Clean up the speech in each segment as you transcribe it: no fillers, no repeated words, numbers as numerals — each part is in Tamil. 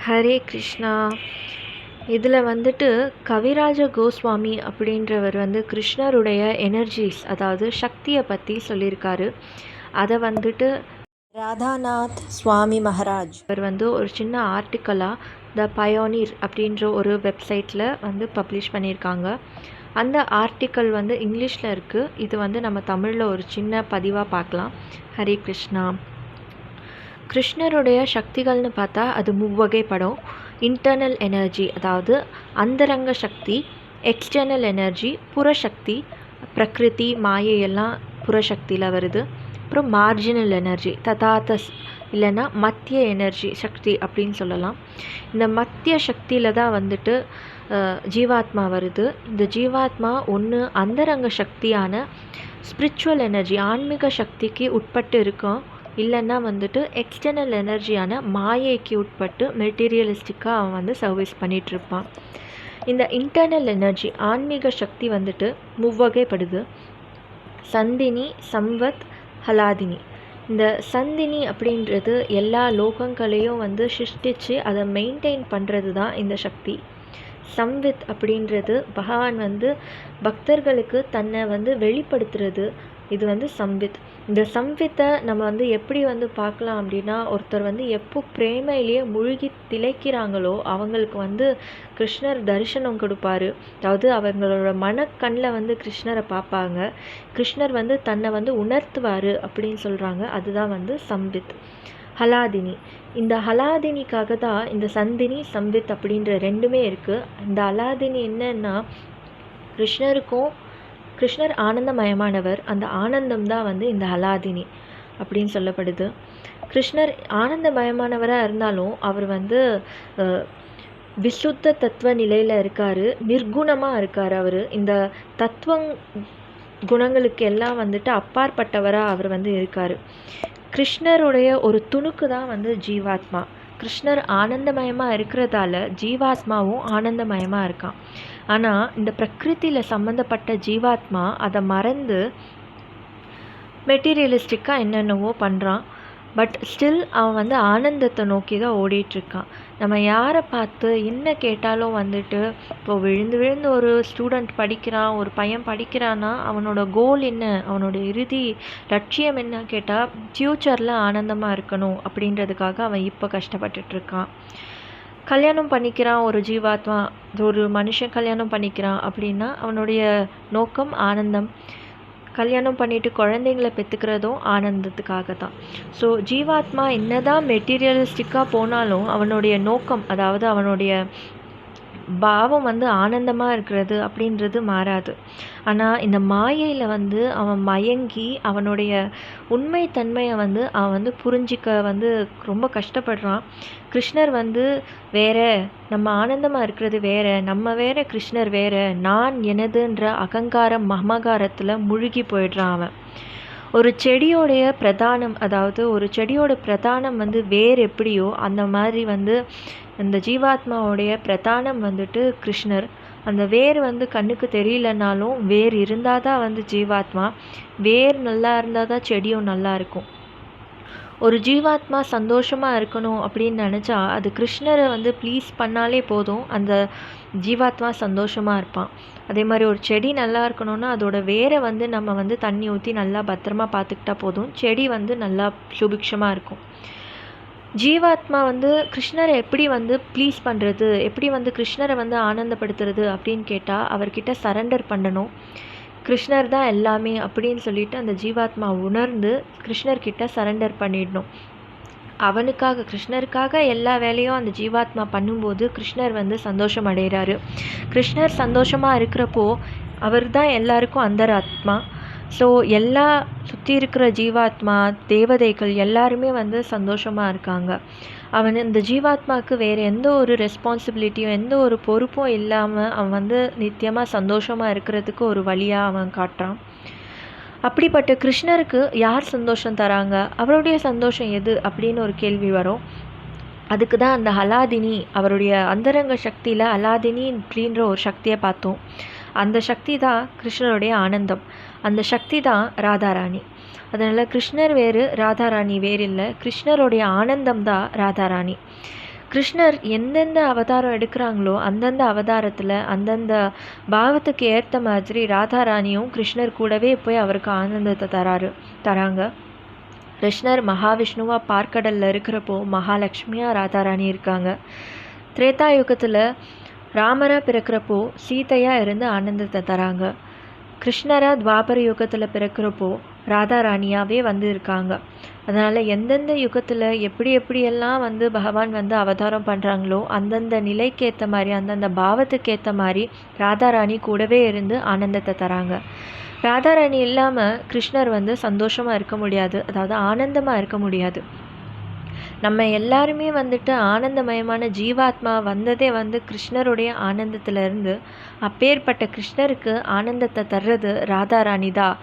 ஹரே கிருஷ்ணா. இதில் வந்துட்டு கவிராஜ கோஸ்வாமி அப்படின்றவர் வந்து கிருஷ்ணருடைய எனர்ஜிஸ், அதாவது சக்தியை பற்றி சொல்லியிருக்காரு. அதை வந்துட்டு ராதாநாத் சுவாமி மகாராஜ் அவர் வந்து ஒரு சின்ன ஆர்டிக்கலாக த பயோனீர் அப்படின்ற ஒரு வெப்சைட்டில் வந்து பப்ளிஷ் பண்ணியிருக்காங்க. அந்த ஆர்டிக்கல் வந்து இங்கிலீஷில் இருக்குது. இது வந்து நம்ம தமிழில் ஒரு சின்ன பதிவாக பார்க்கலாம். ஹரே கிருஷ்ணா. கிருஷ்ணருடைய சக்திகள்னு பார்த்தா அது முவ்வகைப்படும். இன்டர்னல் எனர்ஜி, அதாவது அந்தரங்க சக்தி; எக்ஸ்டர்னல் எனர்ஜி, புறசக்தி. பிரகிருதி, மாயையெல்லாம் புறசக்தியில் வருது. அப்புறம் மார்ஜினல் எனர்ஜி, ததாத்தஸ் இல்லைன்னா மத்திய எனர்ஜி சக்தி அப்படின்னு சொல்லலாம். இந்த மத்திய சக்தியில் தான் வந்துட்டு ஜீவாத்மா வருது. இந்த ஜீவாத்மா ஒன்று அந்தரங்க சக்தியான ஸ்பிரிச்சுவல் எனர்ஜி, ஆன்மீக சக்திக்கு உட்பட்டு இருக்கும், இல்லைன்னா வந்துட்டு எக்ஸ்டர்னல் எனர்ஜியான மாயைக்கு உட்பட்டு மெட்டீரியலிஸ்டிக்காக அவன் வந்து சர்வீஸ் பண்ணிகிட்ருப்பான். இந்த இன்டர்னல் எனர்ஜி, ஆன்மீக சக்தி வந்துட்டு முவ்வகைப்படுது: சந்தினி, சம்வத், ஹலாதினி. இந்த சந்தினி அப்படின்றது எல்லா லோகங்களையும் வந்து சிருஷ்டித்து அதை மெயின்டைன் பண்ணுறது தான் இந்த சக்தி. சம்வித் அப்படின்றது பகவான் வந்து பக்தர்களுக்கு தன்னை வந்து வெளிப்படுத்துறது. இது வந்து சம்வித். இந்த சம்வித்தை நம்ம வந்து எப்படி வந்து பார்க்கலாம் அப்படின்னா, ஒருத்தர் வந்து எப்போ பிரேமையிலேயே மூழ்கி திளைக்கிறாங்களோ அவங்களுக்கு வந்து கிருஷ்ணர் தரிசனம் கொடுப்பாரு. அதாவது அவங்களோட மனக்கண்ணில் வந்து கிருஷ்ணரை பார்ப்பாங்க. கிருஷ்ணர் வந்து தன்னை வந்து உணர்த்துவார் அப்படின்னு சொல்கிறாங்க. அதுதான் வந்து சம்வித். ஹலாதினி. இந்த ஹலாதினிக்காக தான் இந்த சந்தினி, சம்வித் அப்படின்ற ரெண்டுமே இருக்குது. இந்த ஹலாதினி என்னன்னா, கிருஷ்ணர் ஆனந்தமயமானவர். அந்த ஆனந்தம் தான் வந்து இந்த ஹலாதினி அப்படின்னு சொல்லப்படுது. கிருஷ்ணர் ஆனந்தமயமானவராக இருந்தாலும் அவர் வந்து விசுத்த தத்துவ நிலையில் இருக்கார், நிர்குணமாக இருக்கார். அவர் இந்த தத்துவ குணங்களுக்கு எல்லாம் வந்துட்டு அப்பாற்பட்டவராக அவர் வந்து இருக்கார். கிருஷ்ணருடைய ஒரு துணுக்கு தான் வந்து ஜீவாத்மா. கிருஷ்ணர் ஆனந்தமயமாக இருக்கிறதால ஜீவாத்மாவும் ஆனந்தமயமாக இருக்கான். ஆனால் இந்த பிரகிருதியில் சம்மந்தப்பட்ட ஜீவாத்மா அதை மறந்து மெட்டீரியலிஸ்டிக்காக என்னென்னவோ பண்ணுறான். பட் ஸ்டில் அவன் வந்து ஆனந்தத்தை நோக்கி தான் ஓடிட்டுருக்கான். நம்ம யாரை பார்த்து என்ன கேட்டாலும் வந்துட்டு, இப்போது விழுந்து ஒரு ஸ்டூடெண்ட் படிக்கிறான், ஒரு பையன் படிக்கிறான்னா அவனோட கோல் என்ன, அவனோட இறுதி லட்சியம் என்ன கேட்டால் ஃப்யூச்சரில் ஆனந்தமாக இருக்கணும் அப்படின்றதுக்காக அவன் இப்போ கஷ்டப்பட்டுட்ருக்கான். கல்யாணம் பண்ணிக்கிறான் ஒரு ஜீவாத்மா, ஒரு மனுஷன் கல்யாணம் பண்ணிக்கிறான் அப்படின்னா அவனுடைய நோக்கம் ஆனந்தம். கல்யாணம் பண்ணிவிட்டு குழந்தைங்களை பெற்றுக்கிறதும் ஆனந்தத்துக்காக தான். ஸோ ஜீவாத்மா என்னதான் மெட்டீரியலிஸ்டிக்காக போனாலும் அவனுடைய நோக்கம், அதாவது அவனுடைய பாவம் வந்து ஆனந்தமாக இருக்கிறது அப்படின்றது மாறாது. ஆனால் இந்த மாயையில் வந்து அவன் மயங்கி அவனுடைய உண்மைத்தன்மையை வந்து அவன் வந்து புரிஞ்சிக்க வந்து ரொம்ப கஷ்டப்படுறான். கிருஷ்ணர் வந்து வேற, நம்ம ஆனந்தமாக இருக்கிறது வேற, நம்ம வேற, கிருஷ்ணர் வேற, நான் எனதுன்ற அகங்காரம் மமகாரத்தில் முழுகி போயிடுறான் அவன். ஒரு செடியோடைய பிரதானம், அதாவது ஒரு செடியோட பிரதானம் வந்து வேர் எப்படியோ அந்த மாதிரி வந்து இந்த ஜீவாத்மாவுடைய பிரதானம் வந்துட்டு கிருஷ்ணர். அந்த வேர் வந்து கண்ணுக்கு தெரியலனாலும் வேர் இருந்தால் தான் வந்து ஜீவாத்மா. வேர் நல்லா இருந்தால் தான் செடியும் நல்லா இருக்கும். ஒரு ஜீவாத்மா சந்தோஷமாக இருக்கணும் அப்படின்னு நினச்சா அது கிருஷ்ணரை வந்து ப்ளீஸ் பண்ணாலே போதும், அந்த ஜீவாத்மா சந்தோஷமாக இருப்பான். அதே மாதிரி ஒரு செடி நல்லா இருக்கணும்னா அதோட வேரை வந்து நம்ம வந்து தண்ணி ஊற்றி நல்லா பத்திரமா பார்த்துக்கிட்டா போதும், செடி வந்து நல்லா சுபிக்ஷமாக இருக்கும். ஜீவாத்மா வந்து கிருஷ்ணரை எப்படி வந்து ப்ளீஸ் பண்ணுறது, எப்படி வந்து கிருஷ்ணரை வந்து ஆனந்தப்படுத்துறது அப்படின்னு கேட்டால் அவர்கிட்ட சரண்டர் பண்ணணும். கிருஷ்ணர் தான் எல்லாமே அப்படின்னு சொல்லிட்டு அந்த ஜீவாத்மா உணர்ந்து கிருஷ்ணர்கிட்ட சரண்டர் பண்ணிடணும். அவனுக்காக, கிருஷ்ணருக்காக எல்லா வேலையும் அந்த ஜீவாத்மா பண்ணும்போது கிருஷ்ணர் வந்து சந்தோஷம் அடைகிறாரு. கிருஷ்ணர் சந்தோஷமாக இருக்கிறப்போ அவர் தான் எல்லாருக்கும் அந்தராத்மா. ஸோ எல்லா சுற்றி இருக்கிற ஜீவாத்மா, தேவதைகள் எல்லாருமே வந்து சந்தோஷமாக இருக்காங்க. அவன் இந்த ஜீவாத்மாவுக்கு வேறு எந்த ஒரு ரெஸ்பான்சிபிலிட்டியும் எந்த ஒரு பொறுப்பும் இல்லாமல் அவன் வந்து நித்தியமாக சந்தோஷமாக இருக்கிறதுக்கு ஒரு வழியாக அவன் காட்டுறான். அப்படிப்பட்ட கிருஷ்ணருக்கு யார் சந்தோஷம் தராங்க, அவருடைய சந்தோஷம் எது அப்படின்னு ஒரு கேள்வி வரும். அதுக்கு தான் அந்த ஹலாதினி, அவருடைய அந்தரங்க சக்தியில் ஹலாதினி அப்படின்ற ஒரு சக்தியை பார்த்தோம். அந்த சக்தி தான் கிருஷ்ணருடைய ஆனந்தம். அந்த சக்தி தான் ராதாராணி. அதனால் கிருஷ்ணர் வேறு, ராதாராணி வேறு இல்லை. கிருஷ்ணருடைய ஆனந்தம் தான் ராதாராணி. கிருஷ்ணர் எந்தெந்த அவதாரம் எடுக்கிறாங்களோ அந்தந்த அவதாரத்தில் அந்தந்த பாவத்துக்கு ஏற்ற மாதிரி ராதாராணியும் கிருஷ்ணர் கூடவே போய் அவருக்கு ஆனந்தத்தை தராங்க. கிருஷ்ணர் மகாவிஷ்ணுவாக பார்க்கடலில் இருக்கிறப்போ மகாலட்சுமியாக ராதாராணி இருக்காங்க. திரேதா யுகத்தில் ராமராக பிறக்கிறப்போ சீதையாக இருந்து ஆனந்தத்தை தராங்க. கிருஷ்ணராக துவாபர யுகத்தில் பிறக்கிறப்போ ராதாராணியாகவே வந்து இருக்காங்க. அதனால் எந்தெந்த யுகத்தில் எப்படியெல்லாம் வந்து பகவான் வந்து அவதாரம் பண்ணுறாங்களோ அந்தந்த நிலைக்கேற்ற மாதிரி அந்தந்த பாவத்துக்கு ஏற்ற மாதிரி ராதாராணி கூடவே இருந்து ஆனந்தத்தை தராங்க. ராதாராணி இல்லாமல் கிருஷ்ணர் வந்து சந்தோஷமாக இருக்க முடியாது, அதாவது ஆனந்தமாக இருக்க முடியாது. நம்ம எல்லாருமே வந்துட்டு ஆனந்தமயமான ஜீவாத்மா வந்ததே வந்து கிருஷ்ணருடைய ஆனந்தத்திலேருந்து. அப்பேற்பட்ட கிருஷ்ணருக்கு ஆனந்தத்தை தர்றது ராதாராணி தான்.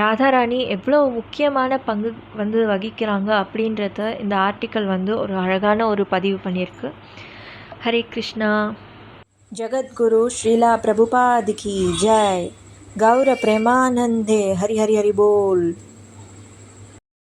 ராதாராணி எவ்வளோ முக்கியமான பங்கு வந்து வகிக்கிறாங்க அப்படின்றத இந்த ஆர்டிக்கல் வந்து ஒரு அழகான ஒரு பதிவு பண்ணியிருக்கு. ஹரே கிருஷ்ணா. जगद्गुरु श्रीला प्रभुपाद की जय. गौर प्रेमानंदे हरि हरि हरि बोल.